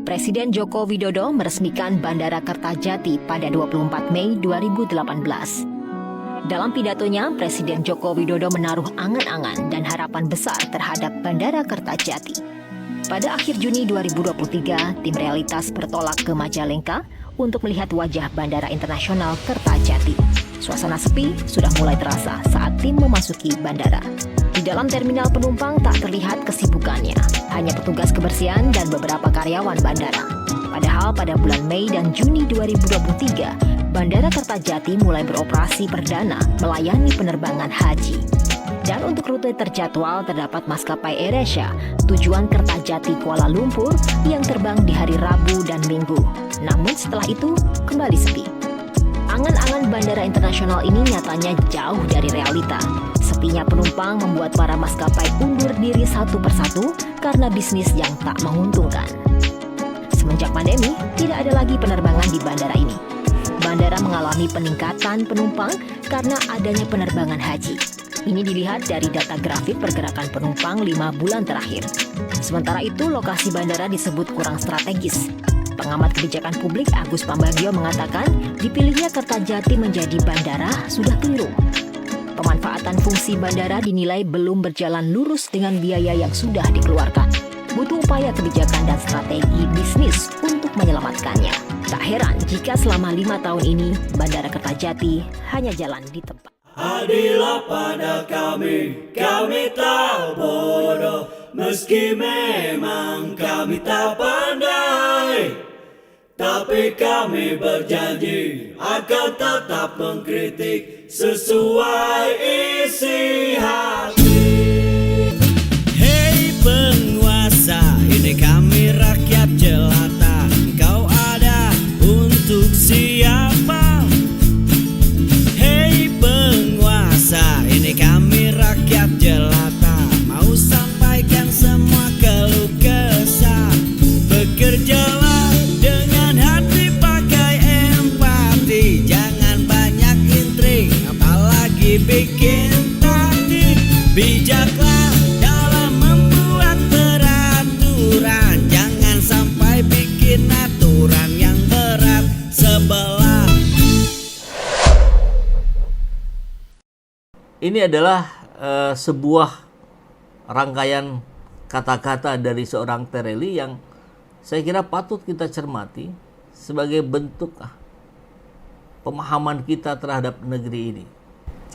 Presiden Joko Widodo meresmikan Bandara Kertajati pada 24 Mei 2018. Dalam pidatonya, Presiden Joko Widodo menaruh angan-angan dan harapan besar terhadap Bandara Kertajati. Pada akhir Juni 2023, tim Realitas bertolak ke Majalengka untuk melihat wajah Bandara Internasional Kertajati. Suasana sepi sudah mulai terasa saat tim memasuki bandara. Di dalam terminal penumpang tak terlihat kesibukannya, hanya petugas kebersihan dan beberapa karyawan bandara. Padahal pada bulan Mei dan Juni 2023, Bandara Kertajati mulai beroperasi perdana melayani penerbangan haji. Dan untuk rute terjadwal terdapat maskapai AirAsia tujuan Kertajati Kuala Lumpur yang terbang di hari Rabu dan Minggu. Namun setelah itu kembali sepi. Angan-angan bandara internasional ini nyatanya jauh dari realita. Sepinya penumpang membuat para maskapai undur diri satu persatu karena bisnis yang tak menguntungkan. Semenjak pandemi, tidak ada lagi penerbangan di bandara ini. Bandara mengalami peningkatan penumpang karena adanya penerbangan haji. Ini dilihat dari data grafik pergerakan penumpang 5 bulan terakhir. Sementara itu, lokasi bandara disebut kurang strategis. Pengamat kebijakan publik Agus Pambagio mengatakan dipilihnya Kertajati menjadi bandara sudah keliru. Pemanfaatan fungsi bandara dinilai belum berjalan lurus dengan biaya yang sudah dikeluarkan. Butuh upaya kebijakan dan strategi bisnis untuk menyelamatkannya. Tak heran jika selama 5 tahun ini Bandara Kertajati hanya jalan di tempat. Adillah pada kami tak bodoh, meski memang kami tak pandai. Tapi kami berjanji akan tetap mengkritik sesuai isi hati. Hei penguasa, ini kami rakyat jelata. Engkau ada untuk siapa? Hei penguasa, ini kami rakyat jelata. Mau sampaikan semua keluh kesah. Bekerjalah dengan hati pakai empati. Jangan banyak intrik, apalagi bikin taktik. Bijaklah dalam membuat peraturan. Jangan sampai bikin aturan yang berat sebelah. Ini adalah sebuah rangkaian kata-kata dari seorang Tereli yang saya kira patut kita cermati sebagai bentuk pemahaman kita terhadap negeri ini.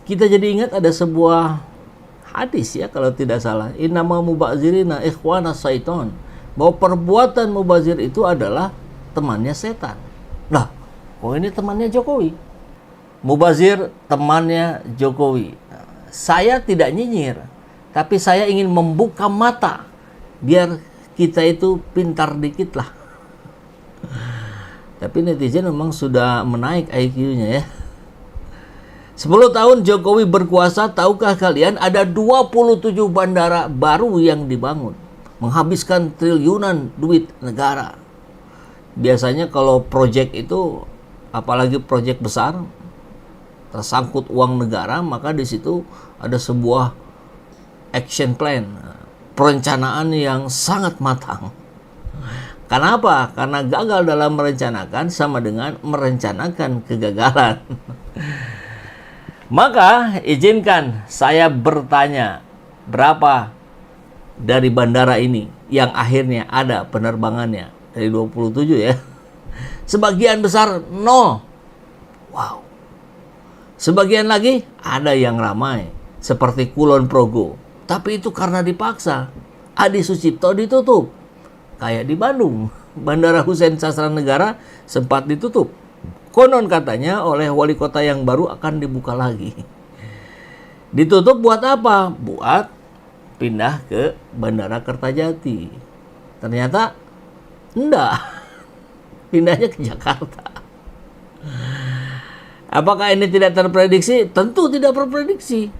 Kita jadi ingat ada sebuah hadis ya kalau tidak salah. Innama mubazirina ikhwana syaiton. Bahwa perbuatan mubazir itu adalah temannya setan. Nah, kok ini temannya Jokowi? Mubazir temannya Jokowi. Saya tidak nyinyir, tapi saya ingin membuka mata biar kita itu pintar dikit lah. Tapi netizen memang sudah menaik IQ-nya ya. 10 tahun Jokowi berkuasa, tahukah kalian ada 27 bandara baru yang dibangun, menghabiskan triliunan duit negara. Biasanya kalau proyek itu, apalagi proyek besar, tersangkut uang negara, maka di situ ada sebuah action plan, perencanaan yang sangat matang. Kenapa? Karena gagal dalam merencanakan sama dengan merencanakan kegagalan. Maka izinkan saya bertanya, berapa dari bandara ini yang akhirnya ada penerbangannya? Dari 27 ya. Sebagian besar nol. Wow. Sebagian lagi ada yang ramai, seperti Kulon Progo. Tapi itu karena dipaksa. Adi Sucipto ditutup. Kayak di Bandung, Bandara Hussein Sastranegara sempat ditutup. Konon katanya oleh wali kota yang baru akan dibuka lagi. Ditutup buat apa? Buat pindah ke Bandara Kertajati. Ternyata enggak. Pindahnya ke Jakarta. Apakah ini tidak terprediksi? Tentu tidak terprediksi.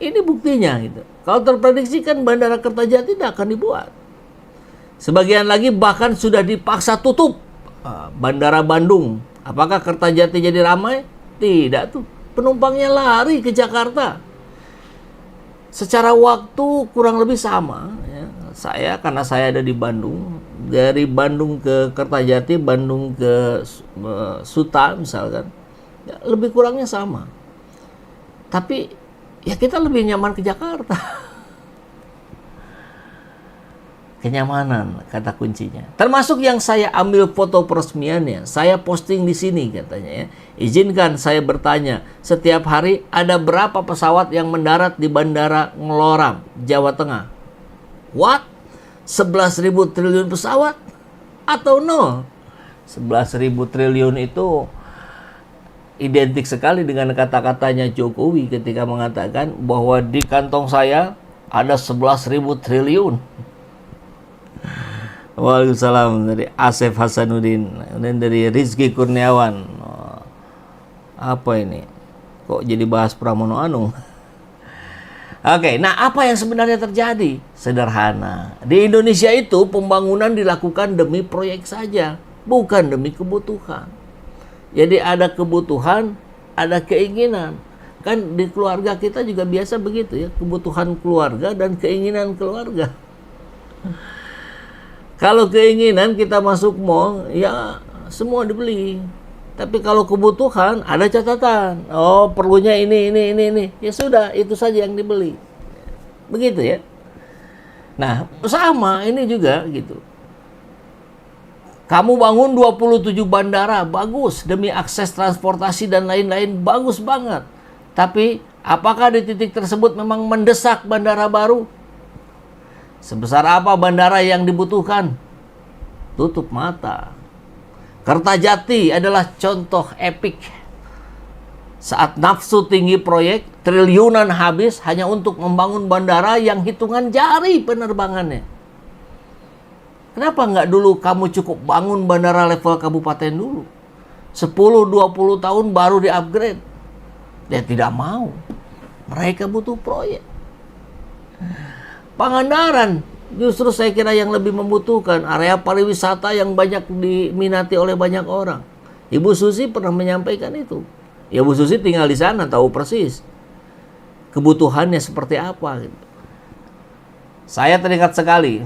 Ini buktinya gitu. Kalau terprediksi kan Bandara Kertajati tidak akan dibuat. Sebagian lagi bahkan sudah dipaksa tutup. Bandara Bandung. Apakah Kertajati jadi ramai? Tidak tuh. Penumpangnya lari ke Jakarta. Secara waktu kurang lebih sama. Ya. saya karena saya ada di Bandung, dari Bandung ke Kertajati, Bandung ke Suta misalkan, ya, lebih kurangnya sama. Tapi ya kita lebih nyaman ke Jakarta. Kenyamanan kata kuncinya. Termasuk yang saya ambil foto peresmiannya, saya posting di sini katanya ya. Izinkan saya bertanya, setiap hari ada berapa pesawat yang mendarat di Bandara Ngeloram, Jawa Tengah? What? 11.000 triliun pesawat? Atau nol? 11.000 triliun itu identik sekali dengan kata-katanya Jokowi ketika mengatakan bahwa di kantong saya ada 11.000 triliun. Waalaikumsalam dari Asef Hasanuddin, kemudian dari Rizky Kurniawan. Apa ini? Kok jadi bahas Pramono Anung? Oke, nah apa yang sebenarnya terjadi? Sederhana. Di Indonesia itu pembangunan dilakukan demi proyek saja, bukan demi kebutuhan. Jadi ada kebutuhan, ada keinginan. Kan di keluarga kita juga biasa begitu ya, kebutuhan keluarga dan keinginan keluarga. Kalau keinginan kita masuk mall, ya semua dibeli. Tapi kalau kebutuhan ada catatan. Oh, perlunya ini. Ya sudah, itu saja yang dibeli. Begitu ya. Nah, sama ini juga gitu. Kamu bangun 27 bandara, bagus. Demi akses transportasi dan lain-lain, bagus banget. Tapi, apakah di titik tersebut memang mendesak bandara baru? Sebesar apa bandara yang dibutuhkan? Tutup mata. Kertajati adalah contoh epik. Saat nafsu tinggi proyek, triliunan habis hanya untuk membangun bandara yang hitungan jari penerbangannya. Kenapa nggak dulu kamu cukup bangun bandara level kabupaten dulu? 10-20 tahun baru di-upgrade. Dia tidak mau. Mereka butuh proyek. Pangandaran justru saya kira yang lebih membutuhkan area pariwisata yang banyak diminati oleh banyak orang. Ibu Susi pernah menyampaikan itu. Ya, Bu Susi tinggal di sana, tahu persis kebutuhannya seperti apa. Gitu. Saya teringat sekali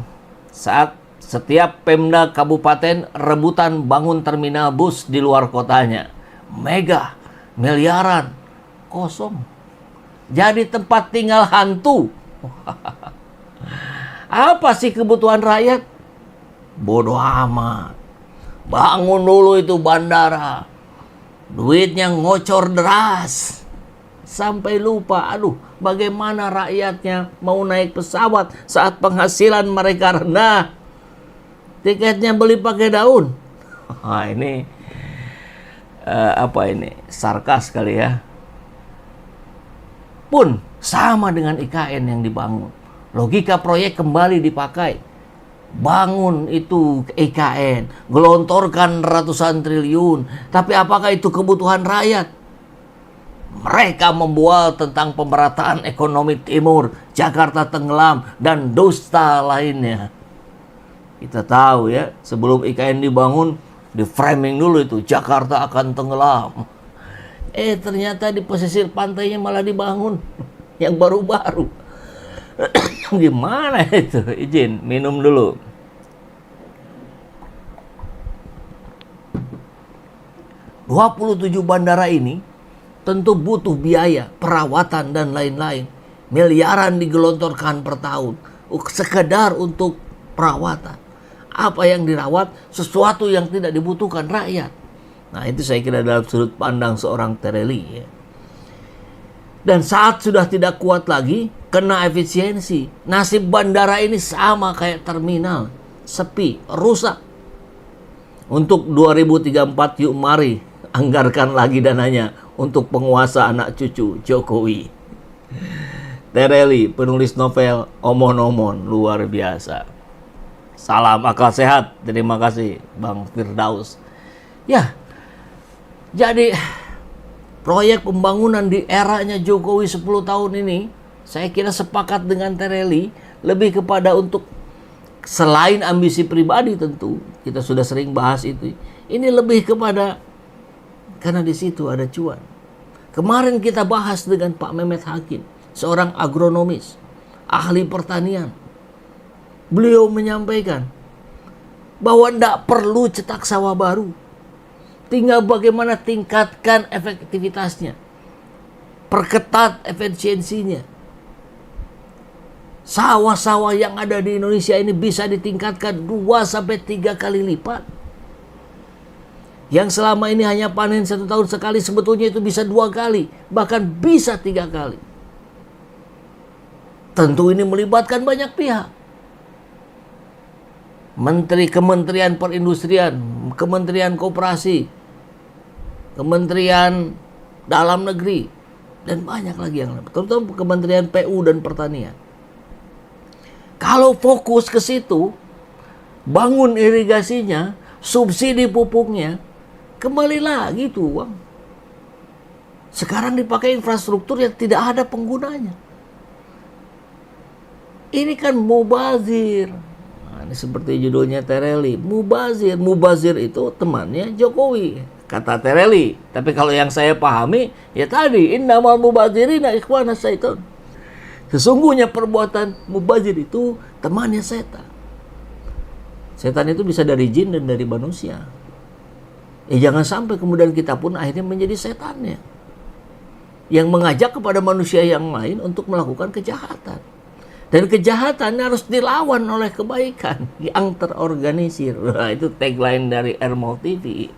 saat setiap Pemda kabupaten rebutan bangun terminal bus di luar kotanya. Mega, miliaran, kosong. Jadi tempat tinggal hantu. Apa sih kebutuhan rakyat? Bodoh amat. Bangun dulu itu bandara. Duitnya ngocor deras. Sampai lupa, bagaimana rakyatnya mau naik pesawat saat penghasilan mereka rendah. Tiketnya beli pakai daun. Ini sarkas kali ya. Pun sama dengan IKN yang dibangun. Logika proyek kembali dipakai. Bangun itu IKN, gelontorkan ratusan triliun. Tapi apakah itu kebutuhan rakyat? Mereka membual tentang pemerataan ekonomi timur, Jakarta tenggelam, dan dusta lainnya. Kita tahu ya, sebelum IKN dibangun, di framing dulu itu, Jakarta akan tenggelam. Ternyata di pesisir pantainya malah dibangun yang baru-baru. Gimana itu? Izin minum dulu. "27 bandara ini tentu butuh biaya, perawatan dan lain-lain. Miliaran digelontorkan per tahun sekedar untuk perawatan. Apa yang dirawat? Sesuatu yang tidak dibutuhkan rakyat." Nah, itu saya kira dalam sudut pandang seorang Tereli ya. Dan saat sudah tidak kuat lagi, kena efisiensi. Nasib bandara ini sama kayak terminal. Sepi, rusak. Untuk 2034 yuk mari anggarkan lagi dananya untuk penguasa anak cucu Jokowi. Tereli, penulis novel Omon-Omon, luar biasa. Salam akal sehat. Terima kasih Bang Firdaus. Ya, jadi proyek pembangunan di eranya Jokowi 10 tahun ini, saya kira sepakat dengan Tereli, lebih kepada untuk selain ambisi pribadi tentu, kita sudah sering bahas itu. Ini lebih kepada karena di situ ada cuan. Kemarin kita bahas dengan Pak Mehmet Hakim, seorang agronomis, ahli pertanian. beliau menyampaikan bahwa tidak perlu cetak sawah baru. Tinggal bagaimana tingkatkan efektivitasnya. Perketat efisiensinya. Sawah-sawah yang ada di Indonesia ini bisa ditingkatkan 2-3 kali lipat. Yang selama ini hanya panen 1 tahun sekali, sebetulnya itu bisa 2 kali. Bahkan bisa 3 kali. Tentu ini melibatkan banyak pihak. Kementerian Perindustrian, Kementerian Koperasi, Kementerian Dalam Negeri, dan banyak lagi yang lain. Terutama Kementerian PU dan Pertanian. Kalau fokus ke situ, bangun irigasinya, subsidi pupuknya, kembali lagi tuh uang. Sekarang dipakai infrastruktur yang tidak ada penggunanya. Ini kan mubazir. Nah, ini seperti judulnya Tereli, mubazir. Mubazir itu temannya Jokowi, kata Tereli. Tapi kalau yang saya pahami, ya tadi, innamal mubazirina ikhwanas syaiton. Sesungguhnya perbuatan mubazir itu temannya setan. Setan itu bisa dari jin dan dari manusia. Jangan sampai kemudian kita pun akhirnya menjadi setannya, yang mengajak kepada manusia yang lain untuk melakukan kejahatan. Dan kejahatan harus dilawan oleh kebaikan yang terorganisir. Nah, itu tagline dari Ermol TV.